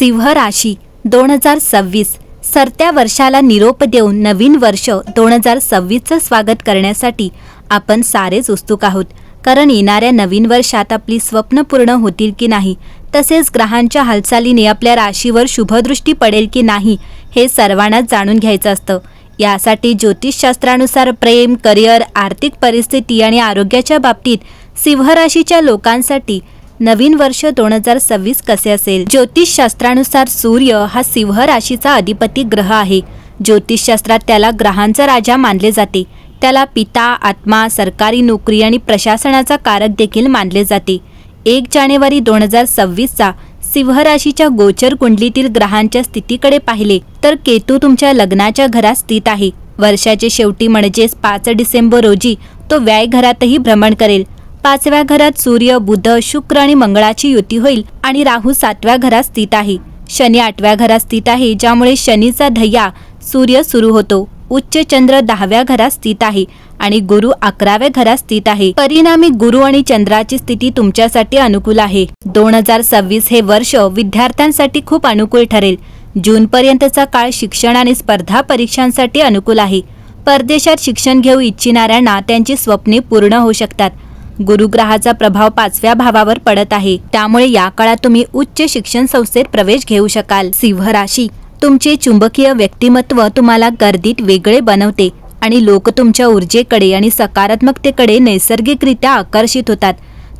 सिंह राशी 2026 सरत्या वर्षाला निरोप देऊन नवीन वर्ष 2026चं स्वागत करण्यासाठी आपण सारेच उत्सुक आहोत. कारण येणाऱ्या नवीन वर्षात आपली स्वप्न पूर्ण होतील की नाही, तसेच ग्रहांच्या हालचालीने आपल्या राशीवर शुभदृष्टी पडेल की नाही हे सर्वांनाच जाणून घ्यायचं असतं. यासाठी ज्योतिषशास्त्रानुसार प्रेम, करिअर, आर्थिक परिस्थिती आणि आरोग्याच्या बाबतीत सिंह राशीच्या लोकांसाठी नवीन वर्ष 2026 कसे असेल. ज्योतिषशास्त्रानुसार सूर्य हा सिंह राशीचा अधिपती ग्रह आहे. ज्योतिषशास्त्रात त्याला ग्रहांचा राजा मानले जाते. त्याला पिता, आत्मा, सरकारी नोकरी आणि प्रशासनाचा कारक देखील मानले जाते. 1 जानेवारी 2026चा सिंह राशीच्या गोचर कुंडलीतील ग्रहांच्या स्थितीकडे पाहिले तर केतू तुमच्या लग्नाच्या घरात स्थित आहे. वर्षाचे शेवटी म्हणजेच 5 डिसेंबर रोजी तो व्यय घरातही भ्रमण करेल. 5व्या घरात सूर्य, बुध, शुक्र आणि मंगळाची युती होईल आणि राहू 7व्या घरात स्थित आहे. शनी 8व्या घरात स्थित आहे, ज्यामुळे शनीचा धैया सूर्य सुरू होतो. उच्च चंद्र 10व्या घरात स्थित आहे आणि गुरु 11व्या घरात स्थित आहे. परिणामी गुरु आणि चंद्राची स्थिती तुमच्यासाठी अनुकूल आहे. 2026 हे वर्ष विद्यार्थ्यांसाठी खूप अनुकूल ठरेल. जूनपर्यंतचा काळ शिक्षण आणि स्पर्धा परीक्षांसाठी अनुकूल आहे. परदेशात शिक्षण घेऊ इच्छिणाऱ्यांना त्यांची स्वप्ने पूर्ण होऊ शकतात. गुरुग्रहाचा प्रभाव 5व्या भावावर पडत आहे, त्यामुळे या काळात तुम्ही उच्च शिक्षण संस्थेत प्रवेश घेऊ शकाल. सिंह राशी, तुमचे चुंबकीय व्यक्तिमत्व तुम्हाला गर्दीत वेगळे बनवते आणि लोक तुमच्या ऊर्जेकडे आणि सकारात्मकतेकडे नैसर्गिकरित्या आकर्षित होतात.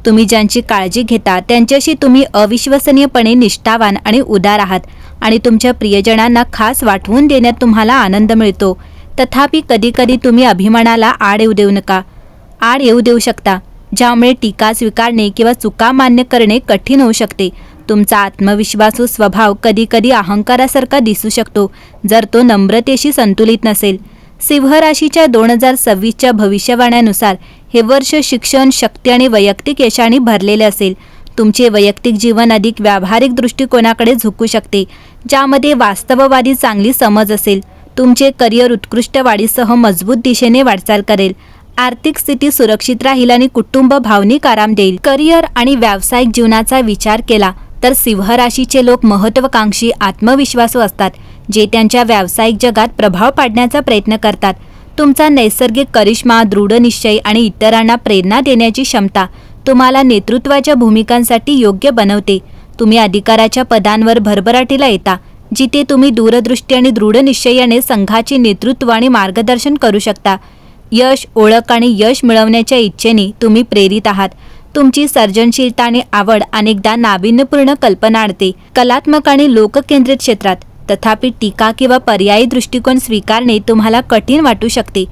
तुम्ही ज्यांची काळजी घेता त्यांच्याशी तुम्ही अविश्वसनीयपणे निष्ठावान आणि उदार आहात आणि तुमच्या प्रियजनांना खास वाटवून देण्यात तुम्हाला आनंद मिळतो. तथापि कधीकधी तुम्ही अभिमानाला आड येऊ देऊ शकता, ज्यामुळे टीका स्वीकारणे किंवा चुका मान्य करणे कठीण होऊ शकते. तुमचा आत्मविश्वासू स्वभाव कधीकधी अहंकारासारखा दिसू शकतो, जर तो नम्रतेशी संतुलित नसेल. सिंह राशीच्या 2026च्या भविष्यवाण्यानुसार हे वर्ष शिक्षण, शक्ती आणि वैयक्तिक यशाने भरलेले असेल. तुमचे वैयक्तिक जीवन अधिक व्यावहारिक दृष्टिकोनाकडे झुकू शकते, ज्यामध्ये वास्तववादी चांगली समज असेल. तुमचे करिअर उत्कृष्ट वाढीसह मजबूत दिशेने वाटचाल करेल. आर्थिक स्थिती सुरक्षित राहील आणि कुटुंब भावनिक आराम देईल. करिअर आणि व्यावसायिक जीवनाचा विचार केला तर सिंह राशीचे लोक महत्त्वाकांक्षी, आत्मविश्वासू असतात, जे त्यांच्या व्यावसायिक जगात प्रभाव पाडण्याचा प्रयत्न करतात. तुमचा नैसर्गिक करिश्मा, दृढ निश्चय आणि इतरांना प्रेरणा देण्याची क्षमता तुम्हाला नेतृत्वाच्या भूमिकांसाठी योग्य बनवते. तुम्ही अधिकाराच्या पदांवर भरभराटीला येता, जिथे तुम्ही दूरदृष्टी आणि दृढ निश्चयाने संघाचे नेतृत्व आणि मार्गदर्शन करू शकता. यश, ओळख आणि यश मिळवण्याच्या इच्छेने तुम्ही प्रेरित आहात. तुमची सर्जनशीलता आणि आवड अनेकदा नाविन्यपूर्ण कल्पना आणते, कलात्मक आणि लोककेंद्रित क्षेत्रात. तथापि टीका किंवा पर्यायी दृष्टिकोन स्वीकारणे तुम्हाला कठीण वाटू शकते,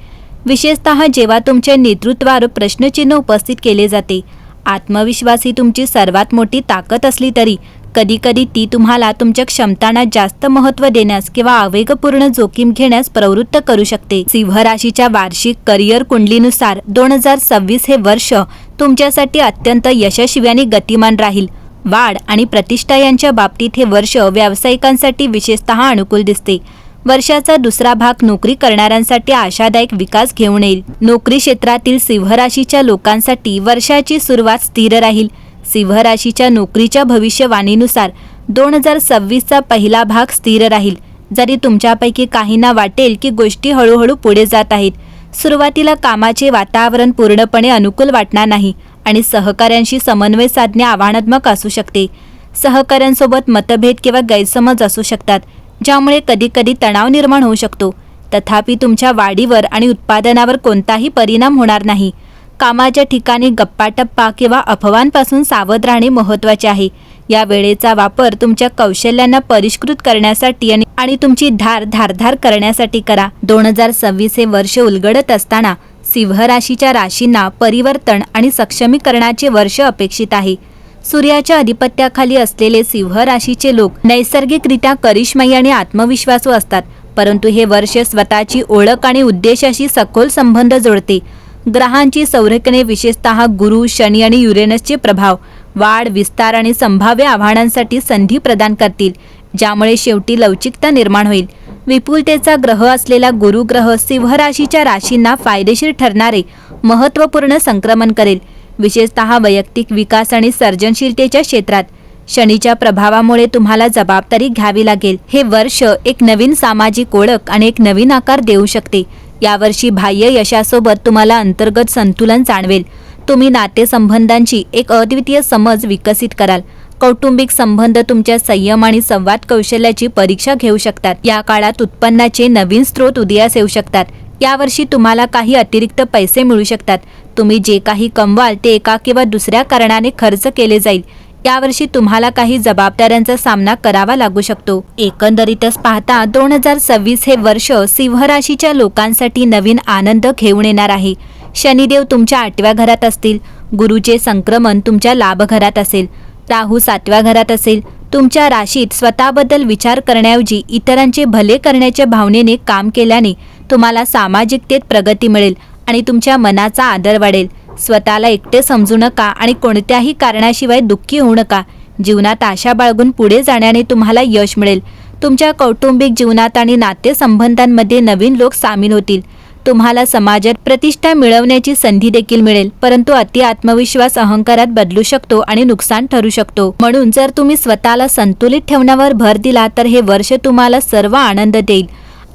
विशेषतः जेव्हा तुमच्या नेतृत्वावर प्रश्नचिन्ह उपस्थित केले जाते. आत्मविश्वास ही तुमची सर्वात मोठी ताकद असली तरी कधीकधी ती तुम्हाला तुमच्या क्षमतांना जास्त महत्त्व देण्यास किंवा आवेगपूर्ण जोखीम घेण्यास प्रवृत्त करू शकते. सिंह राशीच्या वार्षिक करिअर कुंडलीनुसार 2026 हे वर्ष तुमच्यासाठी अत्यंत यशस्वी आणि गतिमान राहील. वाढ आणि प्रतिष्ठा यांच्या बाबतीत हे वर्ष व्यावसायिकांसाठी विशेषतः अनुकूल दिसते. वर्षाचा दुसरा भाग नोकरी करणाऱ्यांसाठी आशादायक विकास घेऊन येईल. नोकरी क्षेत्रातील सिंह राशीच्या लोकांसाठी वर्षाची सुरुवात स्थिर राहील. सिंह राशीच्या नोकरीच्या भविष्यवाणीनुसार 2026चा पहिला भाग स्थिर राहील. जरी तुमच्यापैकी काहींना वाटेल की गोष्टी हळूहळू पुढे जात आहेत, सुरुवातीला कामाचे वातावरण पूर्णपणे अनुकूल वाटणार नाही आणि सहकाऱ्यांशी समन्वय साधणे आव्हानात्मक असू शकते. सहकाऱ्यांसोबत मतभेद किंवा गैरसमज असू शकतात, ज्यामुळे कधीकधी तणाव निर्माण होऊ शकतो. तथापि तुमच्या वाढीवर आणि उत्पादनावर कोणताही परिणाम होणार नाही. कामाच्या ठिकाणी गप्पाटप्पा किंवा अफवांपासून सावध राहणे महत्त्वाचे आहे. या वेळेचा वापर तुमच्या कौशल्यांना परिष्कृत करण्यासाठी आणि तुमची धारदार करण्यासाठी करा. 2026 हे वर्ष उलगडत असताना सिंह राशीच्या राशींना परिवर्तन आणि सक्षमीकरणाचे वर्ष अपेक्षित आहे. सूर्याच्या अधिपत्याखाली असलेले सिंह राशीचे लोक नैसर्गिकरित्या करिश्मयी आणि आत्मविश्वासू असतात, परंतु हे वर्ष स्वतःची ओळख आणि उद्देशाशी सखोल संबंध जोडते. ग्रहांची संरेखने, विशेषतः गुरु, शनी आणि युरेनसचे प्रभाव वाढ, विस्तार आणि संभाव्य आव्हानांसाठी संधी प्रदान करतील, ज्यामुळे शेवटी लवचिकता निर्माण होईल. विपुलतेचा ग्रह असलेला गुरुग्रह सिंह राशीच्या राशींना फायदेशीर ठरणारे महत्त्वपूर्ण संक्रमण करेल, विशेषतः वैयक्तिक विकास आणि सर्जनशीलतेच्या क्षेत्रात. शनीच्या प्रभावामुळे तुम्हाला जबाबदारी घ्यावी लागेल। हे वर्ष एक नवीन सामाजिक ओळख आणि एक नवीन आकार देऊ शकते। यावर्षी बाह्य यशासोबत तुम्हाला अंतर्गत संतुलन जाणवेल। तुम्ही नातेसंबंधांची एक अद्वितीय समज विकसित कराल। कौटुंबिक संबंध तुमच्या संयम आणि संवाद कौशल्याची परीक्षा घेऊ शकतात। या काळात उत्पन्नाचे नवीन स्रोत उदयास येऊ शकतात। यावर्षी तुम्हाला काही अतिरिक्त पैसे मिळू शकतात। तुम्ही जे काही कमवाल ते एका किंवा दुसऱ्या कारणाने खर्च केले जाईल। यावर्षी तुम्हाला काही जबाबदाऱ्यांचा सामना करावा लागू शकतो। एकंदरीतच पाहता 2026 हे वर्ष सिंह राशीच्या लोकांसाठी नवीन आनंद घेऊन येणार आहे। शनिदेव तुमच्या 8व्या घरात असतील, गुरुचे संक्रमण तुमच्या लाभ घरात असेल, राहू 7व्या घरात असेल। तुमच्या राशीत स्वतःबद्दल विचार करण्याऐवजी इतरांचे भले करण्याच्या भावनेने काम केल्याने तुम्हाला सामाजिकतेत प्रगती मिळेल आणि तुमच्या मनाचा आदर वाढेल। स्वतःला एकटे समजू नका आणि कोणत्याही कारणाशिवाय दुःखी होऊ नका। जीवनात आशा बाळगून पुढे जाण्याने तुम्हाला यश मिळेल। तुमच्या कौटुंबिक जीवनात आणि नातेसंबंधांमध्ये नवीन लोक सामील होतील। तुम्हाला समाजात प्रतिष्ठा मिळवण्याची संधी देखील मिळेल, परंतु अति आत्मविश्वास अहंकारात बदलू शकतो आणि नुकसान ठरू शकतो। म्हणून जर तुम्ही स्वतःला संतुलित ठेवण्यावर भर दिला तर हे वर्ष तुम्हाला सर्व आनंद देईल।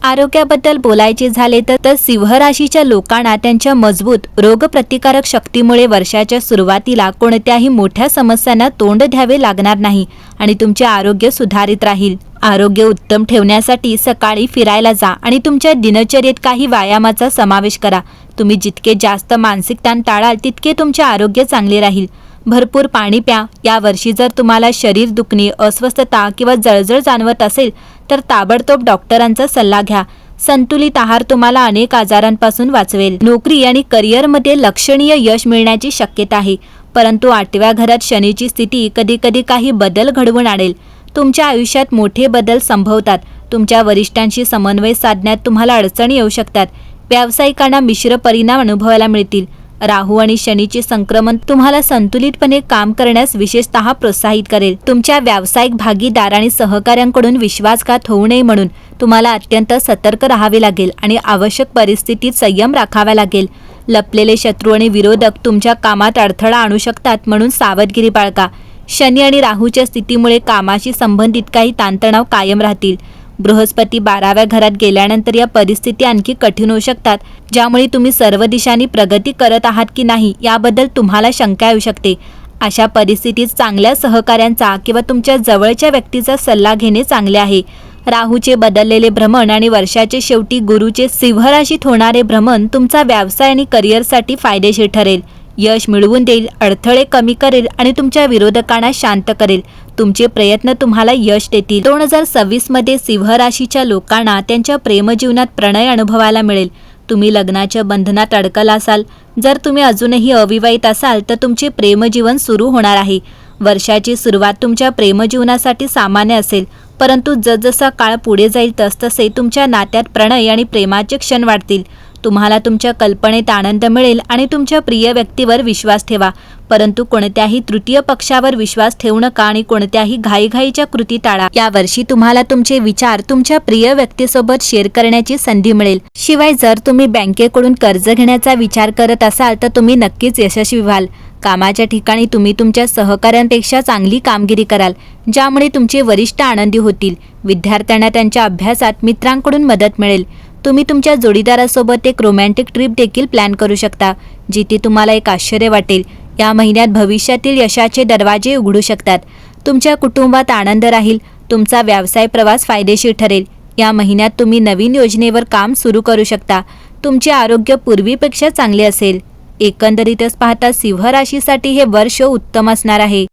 आरोग्याबद्दल बोलायचे झाले तर सिंह राशीच्या लोकांना त्यांच्या मजबूत रोगप्रतिकारक शक्तीमुळे वर्षाच्या सुरुवातीला कोणत्याही मोठ्या समस्यांना तोंड द्यावे लागणार नाही आणि तुमचे आरोग्य सुधारित राहील। आरोग्य उत्तम ठेवण्यासाठी सकाळी फिरायला जा आणि तुमच्या दिनचर्येत काही व्यायामाचा समावेश करा। तुम्ही जितके जास्त मानसिक ताण टाळाल तितके तुमचे आरोग्य चांगले राहील। भरपूर पाणी प्या। या वर्षी जर तुम्हाला शरीर दुखणे, अस्वस्थता किंवा जळजळ जाणवत असेल तर ताबडतोब डॉक्टरांचा सल्ला घ्या। संतुलित आहार तुम्हाला अनेक आजारांपासून वाचवेल। नोकरी आणि करिअरमध्ये लक्षणीय यश मिळण्याची शक्यता आहे, परंतु 8व्या घरात शनीची स्थिती कधीकधी काही बदल घडवून आणेल। तुमच्या आयुष्यात मोठे बदल संभवतात। तुमच्या वरिष्ठांशी समन्वय साधण्यात तुम्हाला अडचणी येऊ शकतात। व्यावसायिकांना मिश्र परिणाम अनुभवायला मिळतील। राहू आणि शनीचे संक्रमण तुम्हाला संतुलितपणे काम करण्यास विशेषतः प्रोत्साहित करेल। तुमच्या व्यावसायिक भागीदार आणि सहकाऱ्यांकडून विश्वासघात होऊ नये म्हणून तुम्हाला अत्यंत सतर्क राहावे लागेल आणि आवश्यक परिस्थितीत संयम राखावा लागेल। लपलेले शत्रू आणि विरोधक तुमच्या कामात अडथळा आणू शकतात, म्हणून सावधगिरी बाळगा। शनी आणि राहूच्या स्थितीमुळे कामाशी संबंधित काही ताणतणाव कायम राहतील। बृहस्पती 12व्या घरात गेल्यानंतर या परिस्थिती आणखी कठीण होऊ शकतात, ज्यामुळे तुम्ही सर्व दिशांनी प्रगती करत आहात की नाही याबद्दल तुम्हाला शंका येऊ शकते। अशा परिस्थितीत चांगल्या सहकाऱ्यांचा किंवा तुमच्या जवळच्या व्यक्तीचा सल्ला घेणे चांगले आहे। राहूचे बदललेले भ्रमण आणि वर्षाचे शेवटी गुरुचे सिंह राशीत होणारे भ्रमण तुमचा व्यवसाय आणि करिअरसाठी फायदेशीर ठरेल। यश मिळवून देईल, अडथळे कमी करेल आणि तुमच्या विरोधकांना शांत करेल। तुमचे प्रयत्न तुम्हाला यश देतील। 2026 मध्ये सिंह राशीच्या लोकांना त्यांच्या प्रेमजीवनात प्रणय अनुभवायला मिळेल। तुम्ही लग्नाच्या बंधनात अडकला असाल, जर तुम्ही अजूनही अविवाहित असाल तर तुमचे प्रेमजीवन सुरू होणार आहे। वर्षाची सुरुवात तुमच्या प्रेमजीवनासाठी सामान्य असेल, परंतु जसजसा काळ पुढे जाईल तसतसे तुमच्या नात्यात प्रणय आणि प्रेमाचे क्षण वाढतील। तुम्हाला तुमच्या कल्पनेत आनंद मिळेल आणि तुमच्या प्रिय व्यक्तीवर विश्वास ठेवा, परंतु कोणत्याही तृतीय पक्षावर विश्वास ठेवू नका आणि कोणत्याही घाईघाईच्या कृती टाळा। यावर्षी तुम्हाला तुमचे विचार तुमच्या प्रिय व्यक्तीसोबत शेअर करण्याची संधी मिळेल। शिवाय जर तुम्ही बँकेकडून कर्ज घेण्याचा विचार करत असाल तर तुम्ही नक्कीच यशस्वी व्हाल। कामाच्या ठिकाणी तुम्ही तुमच्या सहकाऱ्यांपेक्षा चांगली कामगिरी कराल, ज्यामुळे तुमचे वरिष्ठ आनंदी होतील। विद्यार्थ्यांना त्यांच्या अभ्यासात मित्रांकडून मदत मिळेल। तुम्ही तुमच्या जोडीदारासोबत एक रोमॅन्टिक ट्रिप देखील प्लॅन करू शकता, जिथे तुम्हाला एक आश्चर्य वाटेल। या महिन्यात भविष्यातील यशाचे दरवाजे उघडू शकतात। तुमच्या कुटुंबात आनंद राहील। तुमचा व्यवसाय प्रवास फायदेशीर ठरेल। या महिन्यात तुम्ही नवीन योजनेवर काम सुरू करू शकता। तुमचे आरोग्य पूर्वीपेक्षा चांगले असेल। एकंदरीतच पाहता सिंह राशीसाठी हे वर्ष उत्तम असणार आहे।